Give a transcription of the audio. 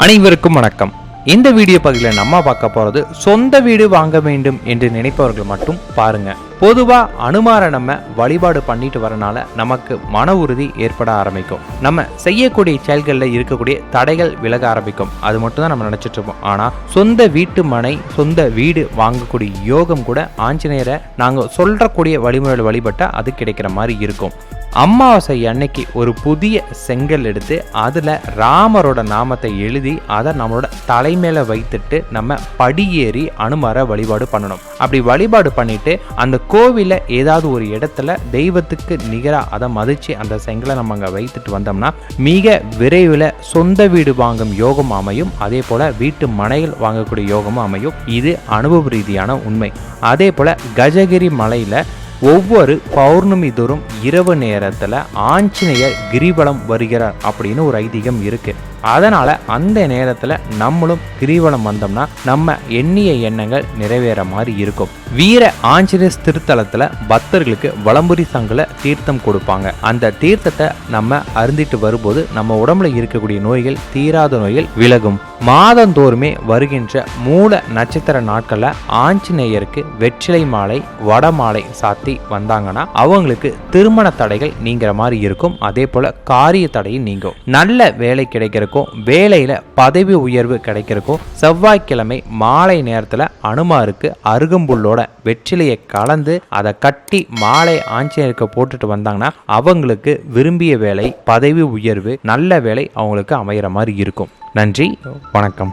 அனைவருக்கும் வணக்கம். இந்த வீடியோ பகுதியில் நம்ம பார்க்க போறது சொந்த வீடு வாங்க வேண்டும் என்று நினைப்பவர்கள் மட்டும் பாருங்க. பொதுவா அனுமாரை நம்ம வழிபாடு பண்ணிட்டு வரனால நமக்கு மன உறுதி ஏற்பட ஆரம்பிக்கும். நம்ம செய்யக்கூடிய செயல்களில் இருக்கக்கூடிய தடைகள் விலக ஆரம்பிக்கும். அது மட்டும் தான் நம்ம நினைச்சிட்டு இருப்போம். ஆனா சொந்த வீட்டு மனை, சொந்த வீடு வாங்கக்கூடிய யோகம் கூட ஆஞ்சநேயரை நாங்க சொல்றக்கூடிய வழிமுறையில் வழிபட்டா அது கிடைக்கிற மாதிரி இருக்கும். அமாவாசை அன்னைக்கு ஒரு புதிய செங்கல் எடுத்து அதில் ராமரோட நாமத்தை எழுதி அதை நம்மளோட தலைமையில வைத்துட்டு நம்ம படியேறி அனுமாரை வழிபாடு பண்ணணும். அப்படி வழிபாடு பண்ணிட்டு அந்த கோவில ஏதாவது ஒரு இடத்துல தெய்வத்துக்கு நிகராக அதை மதிச்சு அந்த செங்கலை நம்ம அங்கே வைத்துட்டு வந்தோம்னா மிக விரைவில் சொந்த வீடு வாங்கும் யோகம் அமையும். அதே போல வீட்டு மனைகள் வாங்கக்கூடிய யோகமும் அமையும். இது அனுபவ ரீதியான உண்மை. அதே போல கஜகிரி மலையில ஒவ்வொரு பௌர்ணமி தோறும் இரவு நேரத்தில் ஆஞ்சநேயர் கிரிவலம் வருகிறார் அப்படின்னு ஒரு ஐதீகம் இருக்கு. அதனால அந்த நேரத்தில் நம்மளும் கிரிவலம் வந்தோம்னா நம்ம எண்ணிய எண்ணங்கள் நிறைவேற மாதிரி இருக்கும். வீர ஆஞ்சநேயர் திருத்தலத்தில் பக்தர்களுக்கு வலம்புரி சங்குல தீர்த்தம் கொடுப்பாங்க. அந்த தீர்த்தத்தை நம்ம அருந்திட்டு வரும்போது நம்ம உடம்புல இருக்கக்கூடிய நோய்கள், தீராத நோய்கள் விலகும். மாதந்தோறுமே வருகின்ற மூல நட்சத்திர நாட்கள்ல ஆஞ்சநேயருக்கு வெற்றிலை மாலை, வடமாலை சாத்தி வந்தாங்கன்னா அவங்களுக்கு திருமண தடைகள் நீங்கிற மாதிரி இருக்கும். அதே போல காரிய தடையும் நீங்கும். நல்ல வேலை கிடைக்கிறக்கும், வேலையில பதவி உயர்வு கிடைக்கிறக்கும் செவ்வாய்க்கிழமை மாலை நேரத்துல அனுமாருக்கு அருகம்புல்லோட வெற்றிலையை கலந்து அதை கட்டி மாலை ஆஞ்சநேயருக்கு போட்டுட்டு வந்தாங்கன்னா அவங்களுக்கு விரும்பிய வேலை, பதவி உயர்வு, நல்ல வேலை அவங்களுக்கு அமைகிற மாதிரி இருக்கும். நன்றி, வணக்கம்.